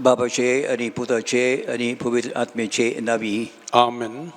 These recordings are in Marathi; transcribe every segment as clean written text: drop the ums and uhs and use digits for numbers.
बाबाचे आणि पुताचे आणि पवित्र आत्म्याचे नावी. आमेन.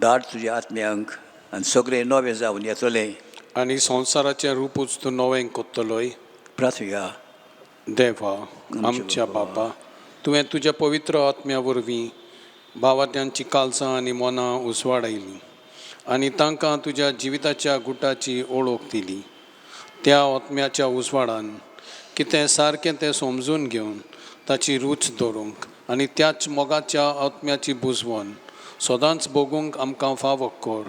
धाड तुझ्या आत्म्यांक आनी सगळें नवें जावन येतलें. आनी संवसाराचें रूपूच तूं नवें कोत्तलोय. प्रार्थया. देवा आमच्या बाबा, तुवें तुज्या पवित्र आत्म्या वरवीं भावार्थ्यांची काळजां आनी मनां उसवाडायलीं आनी तांकां तुज्या जिविताच्या गुटाची ओळख दिली. त्या आत्म्याच्या उसवाडान कितें सारकें तें समजून घेवन ताची रूच धरूंक आनी त्याच मोगाच्या आत्म्याची बुजवण सदांच भोगूंक आमकां फावो कर.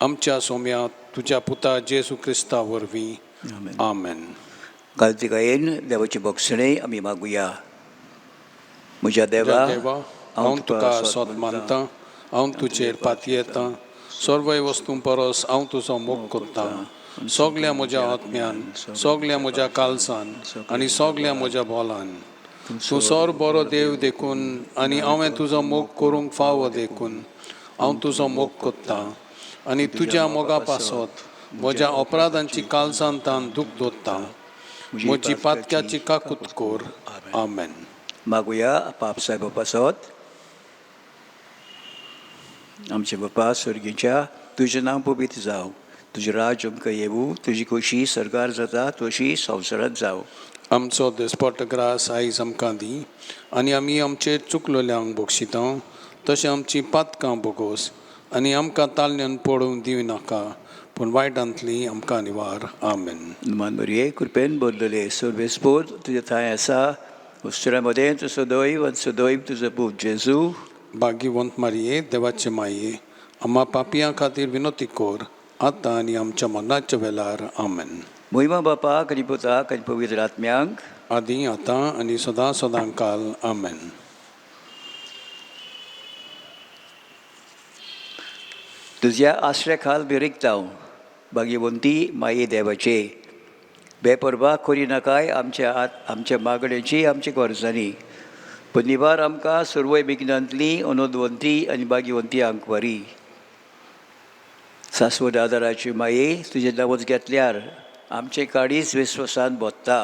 आमच्या सोम्या तुज्या पुता जेजू क्रिस्ता वरवीं. आमेन. घालतिकायेन देवाची भक्षणे आमी मागुया. म्हज्या देवा, हांव तुका सोत मानतां, हांव तुजेर पातयेतां, सर्व वस्तूं परस हांव तुजो मोग कोत्तां. सगल्या म्हज्या आत्म्यान, सगल्या म्हज्या काळजान आनी सगल्या म्हज्या बोलान. तूं सोर बरो देव देखून आनी हांवें तुजो मोग करूंक फावो देखून हांव तुजो मोग कोत्तां आनी तुज्या मोगा पासत म्हज्या अपराधांची काळजान तान दूख दोत्तां. म्हजी पातक्याची काकूत कोर. आमेन. मागुया. पापसाय बापा सत. आमचे बापा स्वर्गीच्या, तुजें नांव पवित्र जावं, तुजें राज आमकां येवूं, तुजी खोशी सरकार जाता तशी संवसारांत जावं. आमचो दिसपट्टो ग्रास आयज आमकां दी आनी आमी आमचे चुकलोल्यांक बक्षितां तशें आमची पातकां बोगोस आनी आमकां तालण्यान पडूंक दिवं नाका पूण वायटांतली आमकां निवार. आमेन. मान बरये कृपेन बोरलेले सर्वेस्पोद तुजे थंय आसा, उस्त्रा मदें तुजो दैव आनी सदैव तुजो पूत जेजू. भाग्यवंत मारये, देवाचे माये, आम्हा पापियां खातीर विनोती कोर, आतां आनी आमच्या मरणाच्या वेळार. आमेन. महिमा बापाक आनी पुताक आनी पवित्र आत्म्यांक, आदी आतां आनी सदां सदांकाल. आमेन. तुज्या आश्रया खाल बिरिकतांव, भाग्यवंती माये देवाचे. बेपरवा करी नाकाय आमच्या मागणेची आमची गरजांनी, पण निवार आमकां सर्व विघ्नांतली अनोदवंती आनी भाग्यवंती वरी. सासवड आदाराची माये, तुजें नांवच घेतल्यार आमचें काळीज विस्वासान बोत्ता.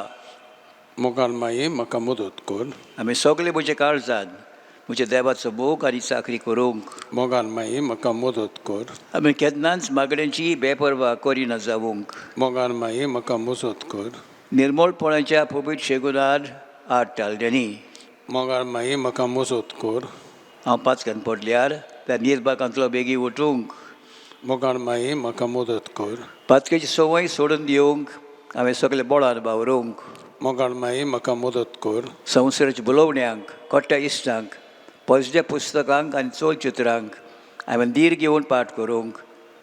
मोगाल माये म्हाका मदत कर. आमी सगळे म्हज्या काळजान म्हज्या देवाचो मोग आनी चाकरी करूंक. मोगाल माये म्हाका मदत कर. आमी केन्नाच मागण्यांची बेपरवा करिना जावूंक. मोगाल माये म्हाका मजत कर. निर्मळपणाच्या पवित्र शेगुनार आड टाळल्यांनी. मोगाल माये म्हाका मजत कर. हांव पाचक्यान पडल्यार त्या निर्बाकांतलो बेगी उठूंक. मोगाल माये म्हाका मदत कर. पातकेची संवय सोडून दिवंक हांवें सगळे बोळान वावरूंक. मोगाल माये म्हाका मदत कर. संवसाराच्या बुलोवण्यांक, कोट्ट्या इश्टांक, पॉजिटिव्ह पुस्तकांक आनी चलचित्रांक हांवें धीर घेवन पाठ करूंक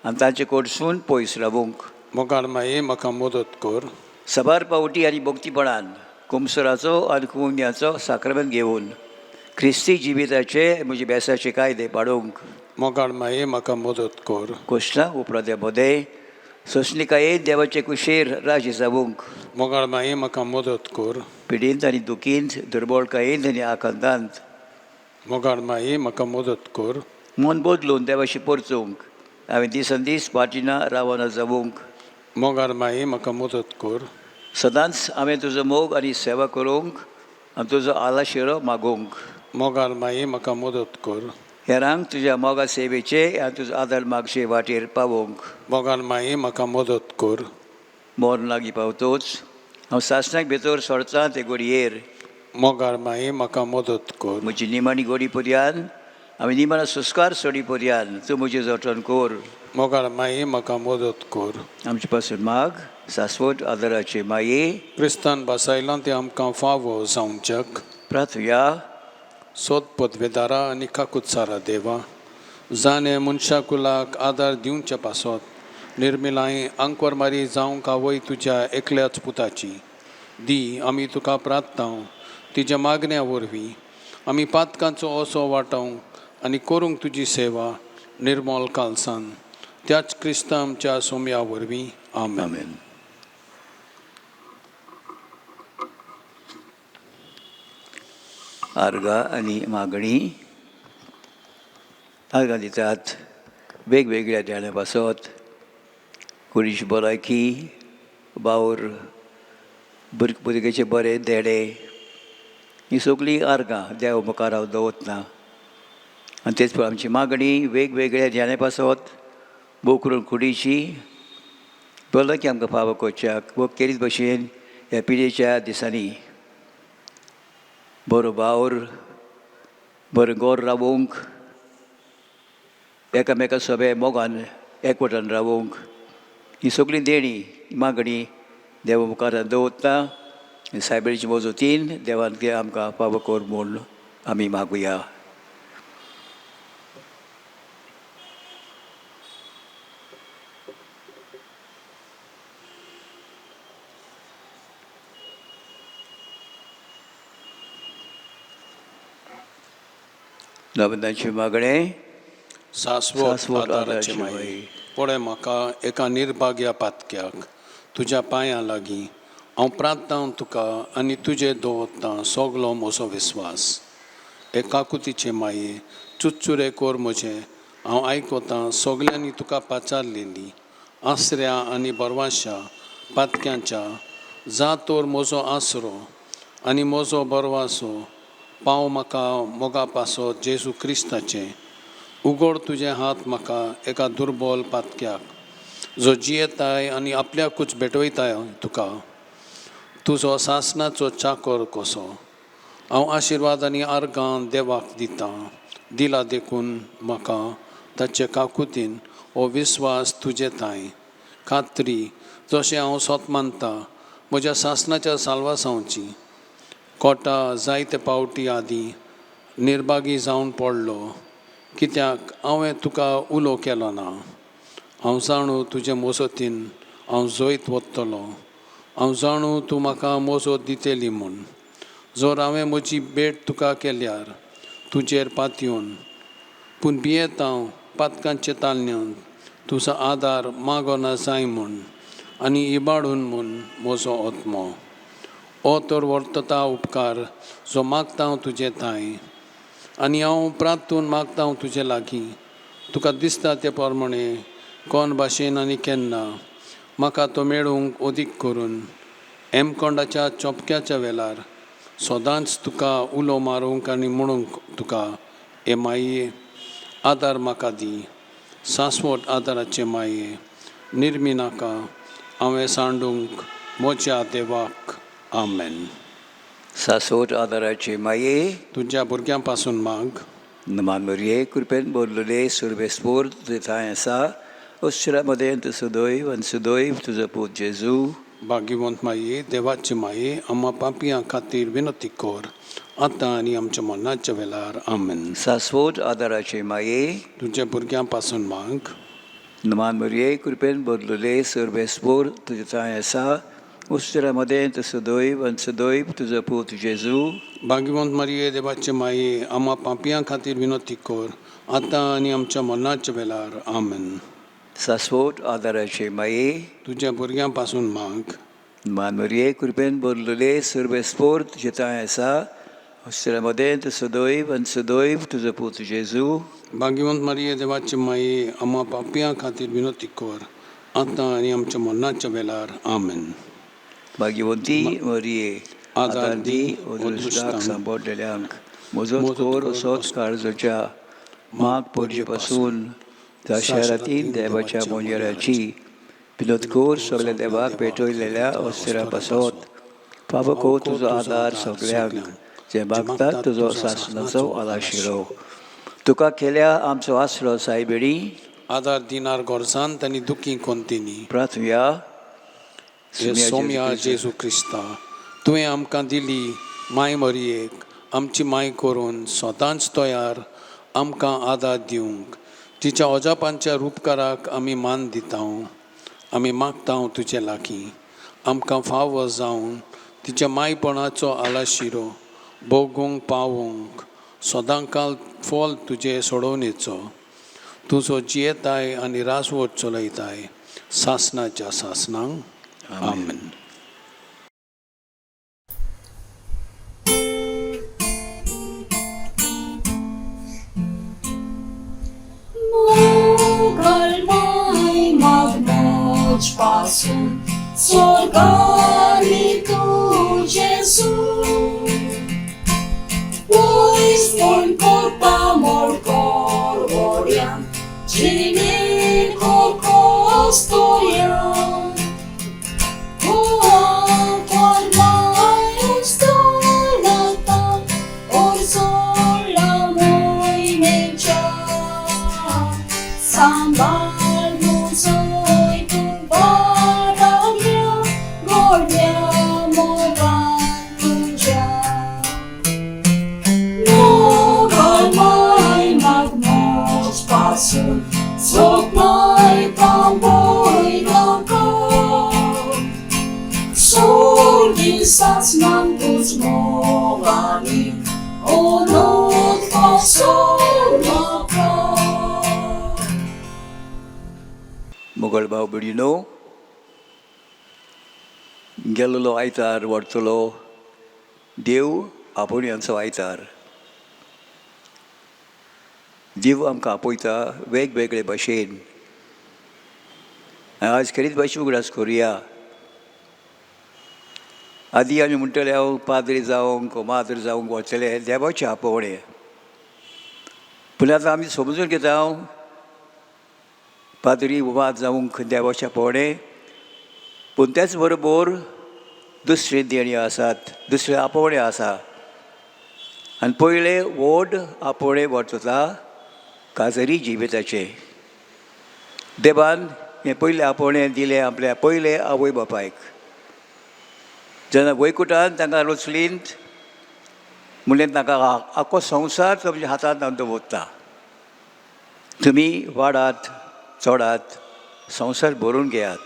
आनी तांचे कडसून पयस रावूंक. मोगाल माये म्हाका मदत कर. सबार पावटी आनी भक्तीपणान कुमसराचो आनी कुंग्याचो साक्रमेंत घेवन ख्रिस्ती जिविताचे म्हजे बेसाचे कायदे पाडूंक. मोगाल माये म्हाका मदत कर. कोश्टां उपराद्या मदें सोंसणिकाये देवाचे कुशीर राजी जावूंक. मोगाल माये म्हाका मदत कर. पिडींत आनी दुखींत, दुर्बळकायेंत आनी आकांतांत मोगाल माये म्हाका मदत कर. मन बदलून देवाशी परचूंक हांवें दिसान दीस पाटिना रावना जावूंक. मोगाल माये म्हाका मदत कर. सदांच हांवें तुजो मोग आनी सेवा करूंक आनी तुजो आलाशिरो मागूंक. मोगाल माये म्हाका मदत कर. हेरांक तुज्या मोगा सेवेचे आनी तुजो आदार मागचे वाटेर पावोंक. मोगाल माये म्हाका मदत कर. मोर लागीं पावतोच हांव सासणाक भितर सोडचां ते घडयेर. मोगाल माये म्हाका मदत कर. म्हजी निमाणी घडी पर्यान हांवें निमाणो सुस्कार सोडी पर्यान तूं म्हजें जतन कर. मोगाल माये म्हाका मदत कर. आमचे पासून माग सासवट आदाराचे माये. क्रिस्तान बसयलां तें आमकां फावो जावंचेक. प्रार्थया. सोद पदवेदारा आनी काकुतसारा देवा, जाणें मनशाकुलाक आदार दिवचे पासत निर्मिलाय आंकवर मारी जावंक आवय तुज्या एकल्याच पुताची दी आमी तुका प्रार्थना तिच्या मागण्या वरवीं आमी पातकांचो ओसो वाटावंक आनी करूंक तुजी सेवा निर्मोल कालसान त्याच क्रिस्तांच्या सोम्या वरवीं आमेन. आमेन. आर्गां आनी मागणी. आर्गां दितात वेगवेगळ्या ध्याना पासत कुणीची भलायकी, बावर भुरग्याचे बरे देडे, ही सगळीं आर्गां देव मुखार हांव दवरतना. आनी तेच पळय आमची मागणी वेगवेगळ्या ध्याना पासत भोव करून कुडीची भलायकी आमकां फावो करच्याक वो केरीत भशेन ह्या पिडेच्या दिसांनी बरो बावर बरो गोर रावूंक, एकामेका सोबे मोगान एकवटान रावूंक, ही सगळीं देणी मागणी देवा मुखार दवरता. सायबीणच्या मजतीन देवान ते आमकां फावो कर म्हूण आमी मागुया. नवनाची मागणें. शाश्वत आदाराचे माये, पळय म्हाका एका निर्भाग्या पातक्याक तुज्या पांयां लागीं हांव प्रार्थना तुका आनी तुजे दवरता सगलो म्हजो विस्वास. एकाकुतीचे माये चुचुरे कोर म्हजें हांव आयकतां सगल्यांनी तुका पाचारलेली आसऱ्या आनी बरवाशा पातक्यांच्या जा तर म्हजो आसरो आनी म्हजो बरवासो पाव म्हाका मोगा पासत जेजू क्रिस्ताचे. उगड तुजे हात म्हाका एका दुर्बल पातक्याक जो जियेताय आनी आपल्याकूच भेटवयताय तुका तुजो सासणाचो चाकर कसो. हांव आशिर्वाद आनी आर्गां देवाक दितां. दिला देखून म्हाका ताचे काकुतीन हो विस्वास तुजे ताय खात्री जशें हांव स्वत मानता म्हज्या सासणाच्या साल्वासांवची. कोटा जायते पावटी आदीं निर्भागी जावन पडलो कित्याक हांवें तुका उलो केलो ना. हांव जाणू तुजे मजतीन हांव जैत वतलो. हांव जाणू तूं म्हाका मजत दितेली म्हूण. जर हांवें म्हजी भेट तुका केल्यार तुजेर पातयेवन पूण भियेत हांव पातकांचे तालण्यान तुजो आदार मागोना जाय म्हूण आनी इबाडून म्हूण म्हजो आत्मो. हो तर वर्तता उपकार जो मागता हांव तुजे ताय आनी हांव प्रार्थून मागता हांव तुजे लागीं. तुका दिसता ते प्रमाणे कोण भाशेन आनी केन्ना म्हाका तो मेळूंक ओदीक करून हेमकोंडाच्या चोपक्याच्या वेळार सदांच तुका उलो मारूंक आनी म्हणूंक तुका हे माये आदार म्हाका दी. शाश्वत आदाराचे माये निर्मी नाका हांवें सांडूंक म्हज्या देवाक. आमेन. शाश्वत आदाराचे माये तुज्या भुरग्यां पासून माग. नमान मरिये कृपेन बोरलेले सुरवेस्पोर तुझे थंय आसा अश्रा मदें सुदैव आनी सुदैव तुजो पूत जेजू. भाग्यवंत माये देवाची माये आम्हा पापियां खातीर विनंती कर आतां आनी आमच्या मरणाच्या वेळार. आमेन. शाश्वत आदाराचे माये तुज्या भुरग्यां पासून माग. नमान मरिये कृपेन बोरलेले सुरवेस्पोर तुझे थंय आसा अश्रा मदें सुदैव आनी सुदैव तुजो पूत जेजू. भाग्यवंत मारिये देवाचे माये आम्हा पापियां खातीर विनंती कर आतां आनी आमच्या मरणाच्या वेळार. आमेन. शाश्वत आदाराचे माये तुज्या भुरग्यां पासून माग. नमान मरिये कृपेन बोरलेले सुरवेस्पोर तुझे थंय आसा अश्रा मदें सुदैव आनी सुदैव तुजो पूत जेजू. भाग्यवंत मारिये देवाचे माये आम्हा पापियां खातीर विनंती कर आतां आनी आमच्या मरणाच्या वेळार. आमेन. भाग्यवंती मरिये आदार दी ओदुश्टाक सांपडलेल्यांक म्हजो कोर असोच काळजाच्या माग पडचे पासून त्या शहरातील देवाच्या मोंजेराची विनोदखोर सगळ्या देवाक पेटयलेल्या अस्थिरा पासत फावो को तुजो आदार सगळ्यांक जे मागतात तुजो सासणाचो आलाशिरो. तुका केल्या आमचो आसरो सायबिणी आदार दिनार गोरजांत आनी दुखी कोंतीनी. प्रार्थुया. सोम्या जेजू क्रिस्ता तुवें आमकां दिली माय मरियेक आमची माय करून सदांच तयार आमकां आदार दिवंक. तिच्या अजापांच्या उपकाराक आमी मान दिता. आमी मागता तुजे लागीं आमकां फावो जावन तिच्या मायपणाचो आलाशिरो भोगूंक पावूंक सदांकाल फोल तुजे सोडवणेचो तुजो जियेताय आनी रासवट चलयताय सासनाच्या सासनांक आमेन. Pasun sorgani tu Jesus, pois non corta morcor oriam, cine corcostoriam, qual mai ustonata, or sola moi mecha, sambal musoi tu baragya, gordia moga tuja. Mogal mai magmos pasun, soknai tamboy langkaw. Sorgi sats ng tuzmogani, onot pasolaka. Mughal भाव भयणीनो, गेल्लो आयतार व्हरतलो देव आपुणयांचो आयतार. देव आमकां आपयता वेगवेगळे भाशेन. आज खरीच भाशे उगडास करुया. आदी आमी म्हणटले हांव पाद्री जावंक माद्र जावंक वचले देवाचें आपोवणें. पूण आतां आमी समजून घेता पाद्री वाद जावंक देवाचें आपोवणें. पूण त्याच बरोबर दुसरे देणी आसात, दुसरे आपोवणें आसा. आनी पयले व्हड आपोवणें वर्तता काजरी जिविताचें. देवान हें पयलें आपोवणें दिलें आपल्या पयले आवय बापायक. जेन्ना वैकुंठांत तांकां रचलींत म्हणलें तांकां आख्खो संवसार तुमच्या हातांत हांव दवरता. तुमी वाडात चडात संवसार भरून घेयात.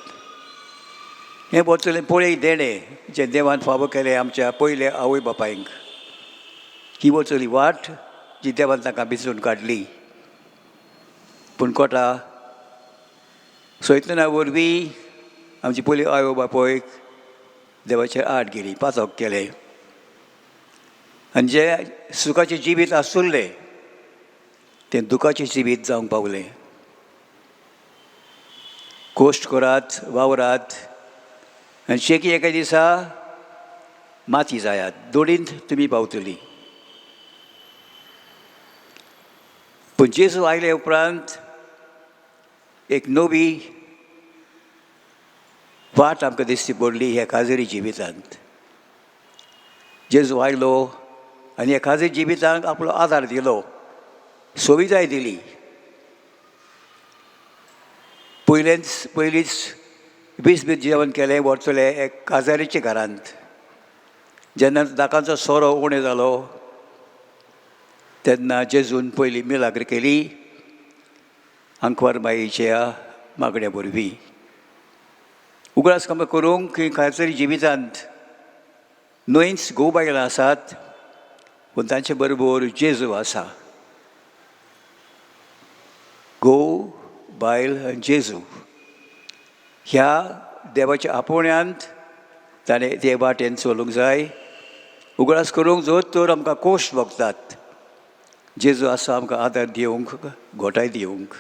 हें वचलें पळय देणें जें देवान फावो केलें आमच्या पयले आवय बापायंक. ही वचली वाट जी देवान तांकां बिचून काडली. पूण कोटा सयतना वरवीं आमची पयली आवय बापायक देवाचेर आड गेली, पातक केलें. आनी जें सुखाचें जिवीत आसुल्लें तें दुखाचें जिवीत जावंक पावलें. कोश्ट करात, वावरात आनी शेकी एका दिसा माती जायात, दोडींत तुमी पावतलीं. पूण जेजू आयले उपरांत एक नवी वाट आमकां दिश्टी पडली ह्या काजरी जिवितांत. जेजू आयलो आनी ह्या काजरी जिवितांक आपलो आदार दिलो, सुविधाय दिली. पयलींच बीस जेवण केलें व्हरतलें एक काजारीच्या घरांत. जेन्ना दाकांचो सोरो उणें जालो तेन्ना जेजून पयली मिलाग्र केली आंकवार बाईच्या मागण्या वरवीं. उगडास आमकां करूंक ही काजरी जिवितांत न्हंयच घोव बायलां आसात, पूण तांचे बरोबर जेजू आसा. घोव बायल आनी जेजू ह्या देवाच्या आपोवण्यांत ताणें ते वाटेन चलूंक जाय. उगडास करूंक जर तर आमकां कोश्ट भोगतात जेजू आसा आमकां आदार दिवंक, घोटाय दिवंक.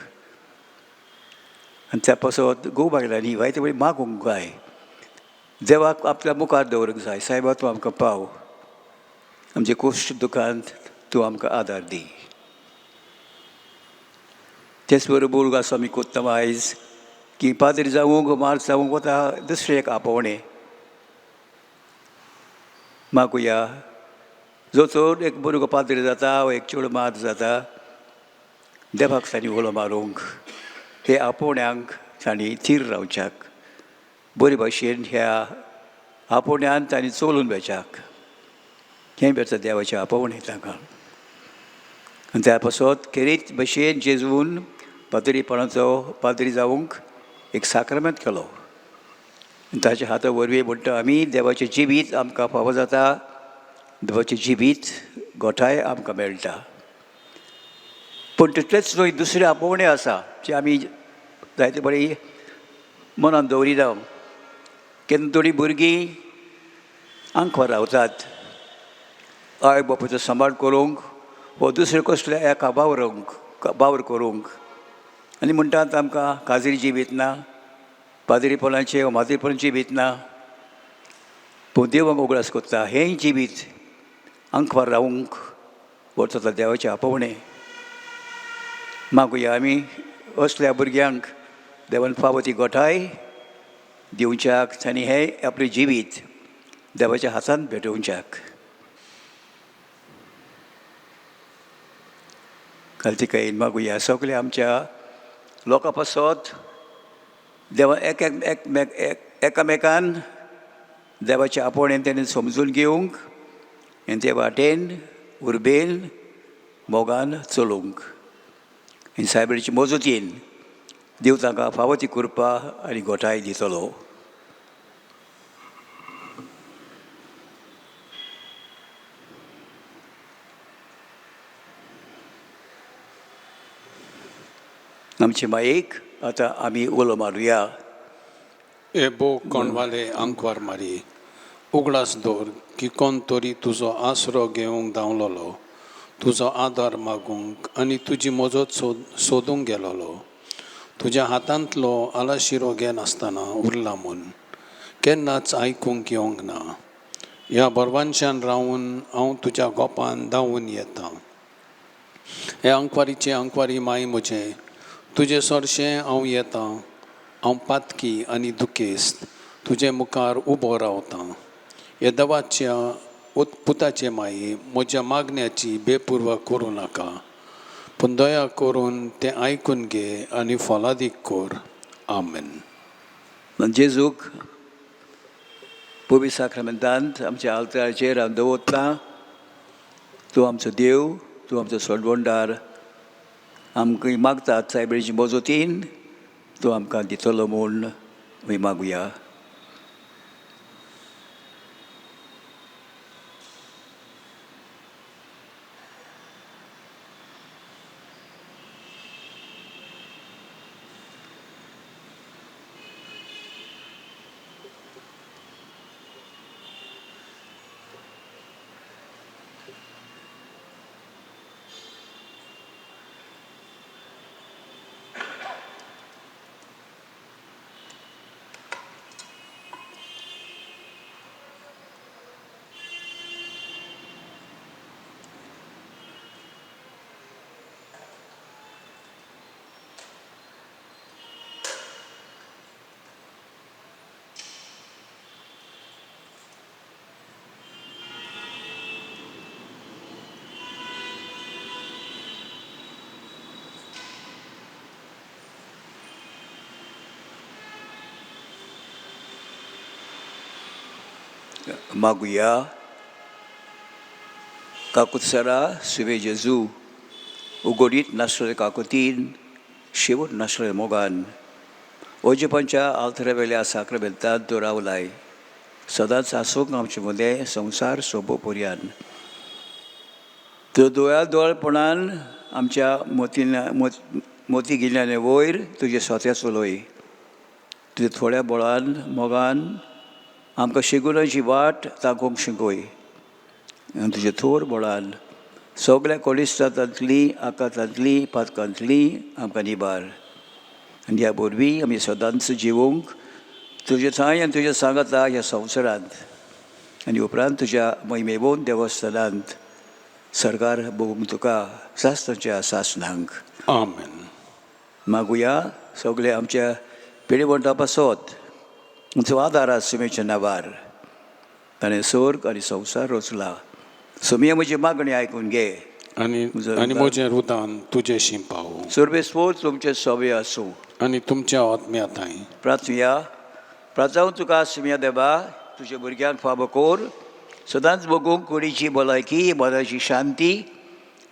आनी त्या पासत घोव बायलांनी वायट वेळी मागूंक जाय. देवाक आपल्या मुखार दवरूंक जाय. सायबा तूं आमकां पाव, आमचे कोश्ट दुखांत तूं आमकां आदार दी. तेच बरोबर उगास आमी कोत्ता आयज की पाद्री जावंक मार जावंक वता दुसरें एक आपोवणें मागुया. जो चड एक भुरगो पाद्री जाता वा एक चेडूं मार जाता देवाक तांणी उलो मारूंक, हे आपोवण्यांक तांणी थीर रावच्याक, बरे भाशेन ह्या आपोवण्यांत तांणी चलून वेचाक. हें बेता देवाचें आपोवणें तांकां. आनी त्या पासत खेरीत भशेन जेजून पाद्रीपणाचो पाद्री जावंक एक साक्रमेंत केलो. ताच्या हाता वरवीं म्हणटा आमी देवाचें जिवीत आमकां फावो जाता, देवाचें जिवीत गोठाय आमकां मेळटा. पूण तितलेच न्हय, दुसरे आपोवणे आसा जे आमी जायते बरी मनान दवरिना. केन्ना थोडीं भुरगीं आंकवार रावतात आवय बापूयचो सांबाळ करूंक वो दुसरे कसले एका वावर करूंक, आनी म्हणटात आमकां काजरी जिवीत ना, पाद्रीपणाचें वा माद्रीपणाचें जिवीत ना. पूण देव आमकां उगडास कोत्ता, हेंय जिवीत आंकवार रावूंक वता देवाचें आपोवणें. मागुया आमी असल्या भुरग्यांक देवान फावो ती गोठाय दिवच्याक आनी हें आपलें जिवीत देवाच्या हातांत भेटोवच्याक. कार्तिकेयन मागुया सगळे आमच्या लोकां पासत देवा एकामेकान देवाचे आपोवणें तेणें समजून घेवंक आनी ते वाटेन उर्बेन मोगान चलोवंक. आनी सायबीणच्या मजतीन देव तांकां फावो ती कृपा आनी गोठाय दितलो. आमचे मायेक आतां आमी उलो मारुया. एबो कोणवाले आंकवार मारी, उगडास दवर की कोण तरी तुजो आसरो घेवंक धांवलोलो, तुजो आदार मागूंक आनी तुजी मजत सोदूंक गेलोलो. तुज्या हातांतलो आलाशिरो घेनासतना उरला म्हूण केन्नाच आयकूंक येवंक ना. ह्या बरवानशान रावून हांव तुज्या गोपान धांवून येतां. हे आंकवारीचे आंकवारी माय म्हजें, तुजें सोरशें हांव येतां. हांव पातकी आनी दुखेस्त तुजे मुखार उबो रावतां. हे देवाच्या पुताचे माये, म्हज्या मागण्याची बेपुरवा करूं नाका, पूण दया करून तें आयकून घे आनी फोलादीक कोर. आमेन. जेजूक पवित्र साक्रामेंतांत आमच्या आल्ताराचेर हांव दवरतां. तूं आमचो देव, तूं आमचो सोडवणदार. आमकां मागतात सायबीणच्या मजतीन तूं आमकां दितलो म्हूण आमी मागुया. मागुया. काकुत्सरा सुवे जेजू, उगडीत नासलेले काकुतीन शेवट नासलेले मोगान ओजेपांच्या आल्तऱ्या साक्रामेंतांत तूं रावलाय. सदांच आसूंक आमचे मदें संवसार सोंपोपर्यंत. तूं दोळापणान आमच्या मोती गिन्याने वयर तुजे स्वत्या चलोय. तुजे थोड्या बळान मोगान आमकां शिगुणाची वाट तांकोवंक शिकय. आनी तुजे थोर बळान सगळ्या कोलिस्तांतली आकांतांतली पातकांतली आमकां निबार. आनी ह्या वरवीं आमी सदांच जिवूंक तुजे थंय आनी तुज्या सांगाता ह्या संवसारांत आनी उपरांत तुज्या महिमेवून देवस्थानांत सरकार भोगूंक तुका सासणाच्या सासणांक. आमेन. मागुया सगळे आमच्या पिढीवंटा पासत तुमचो आदार सुमेच्या नांवार ताणें स्वर्ग आनी संवसार रचला. सुमये म्हजी मागणी आयकून घे आनी म्हजें रुदान तुजेशी पावो. सर्वेस्वर तुमचे सवे आसूं आनी तुमच्या आत्म्याताय. प्रार्थुया. प्रार्थांव तुका सुमया देवा तुज्या भुरग्यांक फावो कोर. सदांच बगूंक कुडीची भलायकी, मनाची शांती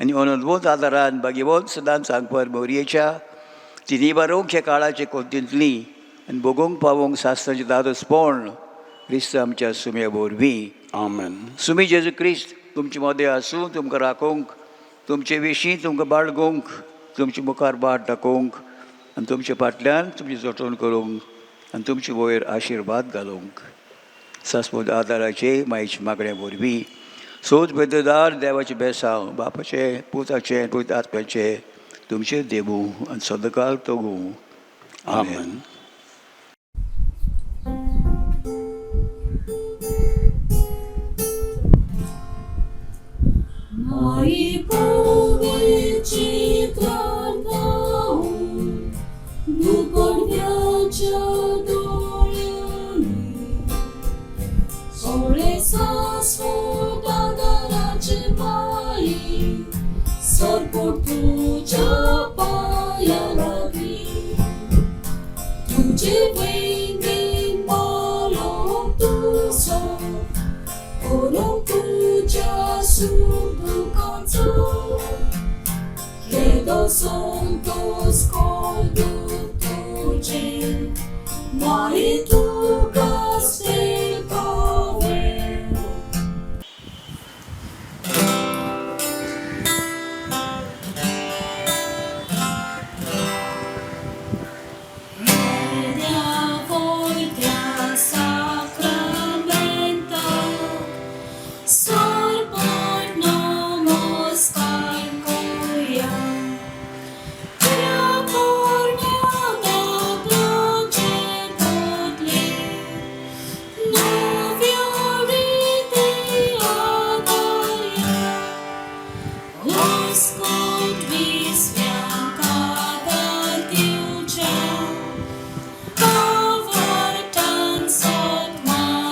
आनी अनंतवंत आदारान बागेवंत सदांच आंकवार मोरयेच्या ती निबारूंक हे काळाचे कोंतींतली आनी भोगूंक पावोंक सासणाचें दादोसपण क्रिस्त आमच्या सुम्या वरवीं आमेन. सुमी जेजू क्रिस्त तुमचे मदें आसूं तुमकां राखोवंक तुमचे विशीं तुमकां बाळगूंक तुमचे मुखार बाट दाखोवंक आनी तुमचे फाटल्यान तुमची जतन करूंक आनी तुमचे वयर आशिर्वाद घालूंक सासपद आदाराचे मायेचे मागण्या वरवीं सोद बेददार देवाचे बेसांव बापाचे पुताचे पुत आत्म्याचे तुमचे देवू आनी सदकाल तोगू आमेन. Mari powieci karnau, dukorniacia dolioni, Sole sasvoda darace mai, sorportucia paia lavi, Tuce vengin malom tu so, Orong tuja sudu kanto, Credo santos conductuce, Mai tu caste covero. Media voitia sacramento, Sorbot namaskar koya, Prapornya dabrace podle, Noviorite adaya, Oskot visvyanka dartiucha, Kavartan sotmanuya,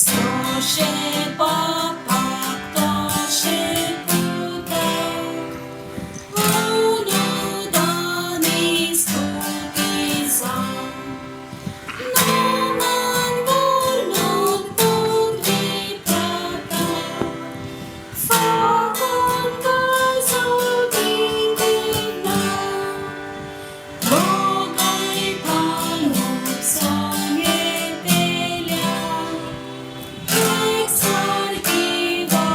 Stoše papa, ktoše puta, Unudani stupiza, Noman vornot podvi prata, Fakon gazogivina, Bogaj palub sanje pelja, Exarchiva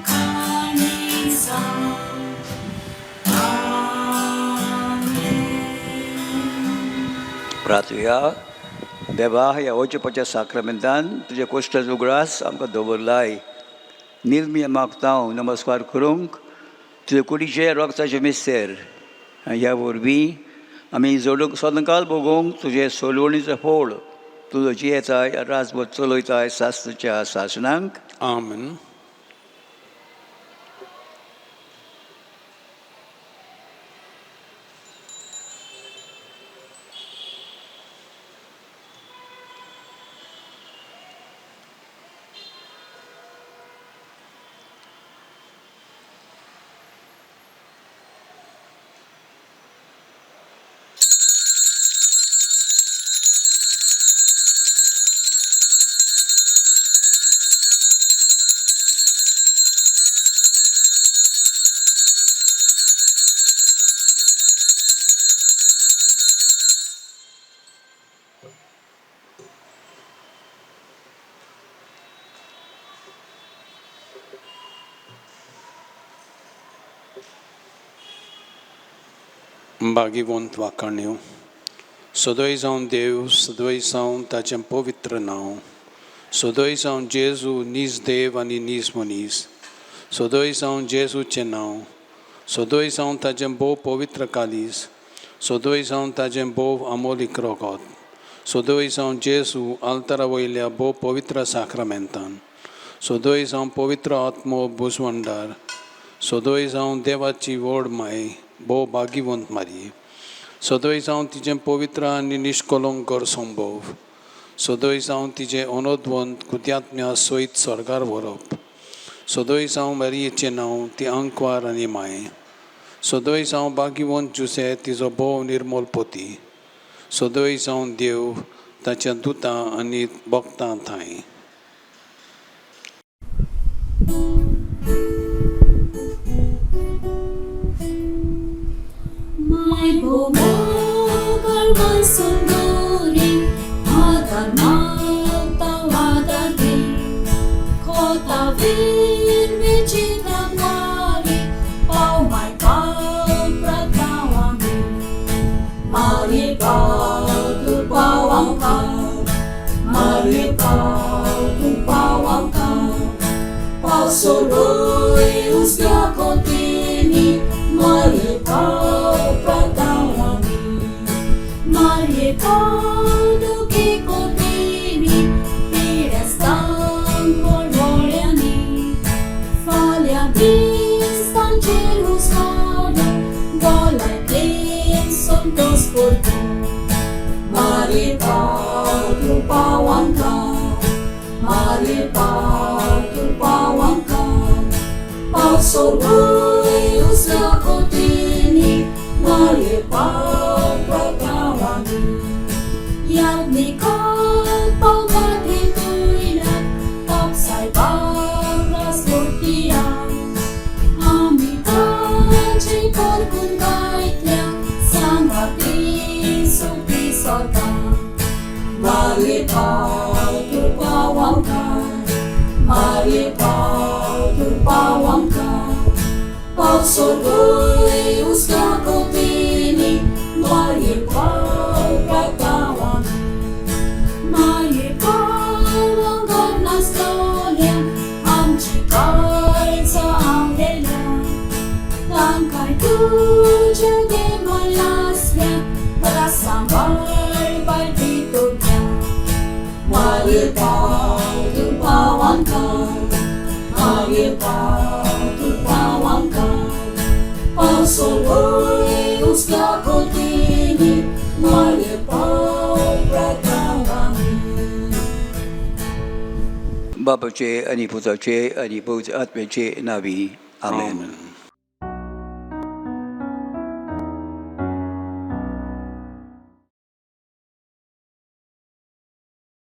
canisa. Amen. प्रार्थया देवा ह्या ओचपाच्या साक्रामेंतान तुजे कोश्टाचो उगडास आमकां दवरलाय निर्मी मागता हांव नमस्कार करूंक तुजे कुडीचे रक्ताचे मिस्तेर ह्या वरवीं आमी जोडूंक सदकाल भोगूंक तुजे सोलवणीचो फोड तुजो जियेताय राजभर चलयताय सासणाच्या सासणांक आमेन. भागीवंत वाखाण्यो सदोय जावन देव सदोय जावन ताचें पवित्र नांव सदोय जावन जेजू नीज देव आनी नीज मनीस सदोय जावन जेजूचें नांव सदोय जावन ताचें भोव पवित्र कालीस सदोय जावन ताचें भोव आमोलीक रोगोत सदोय जावन जेजू आल्तारा वयल्या भोव पवित्र साक्रामेंतान सदोय जावन पवित्र आत्मो बुजवंडार सदोय जावन देवाची व्हड माय भोव भागीवंत मारी सदोय जावन तिचें पवित्र आनी निश्कलंकर संभव सदोय जावन तिचें अनोदवंत कुत्यात्म्या सयत स्वर्गार व्हरप सदोय जावन मारयेचें नांव ती अंकवार आनी माय सदोय जावन भागीवंत जुसे तिचो भोव निर्मल पोती सदोय जावन देव ताच्या दुतां आनी भक्तां थंय My Boga sunuri Adarmatawadavi Kotavir Vichitangwari Pau mai pau pratawami Mari pau tu pawang kau Mari pau tu pawang kau Pau surui usga kotini Mari pau pratawami Mari pau duki kotini Pirestang polvoriani Falja vistan Jerusalem Golai plin som dosportu Mari pau tu pawang kau Mari pau tu pawang kau Pau surui usga kotini Mari pau pratawami Yagni kau pau matrituinan Paksai bagras kurtian Amitan cikor kun kaitliang Sanggati supi sorgang Mari pau tu pawang kau Mari pau tu pawang kau Pau surui usga kotini Mari pau pratawami Mari pau angkat nasdolian Amci kaitsa angelian Langkai tujuh gemalasnya Berasambal baik ditutnya Mari pau tu pawang kau Mari pau tu pawang kau Pau surui usga kotini Mari pau pratawami बापाचे आणि पुताचे आणि पवित्र आत्म्याचे नावी आमेन.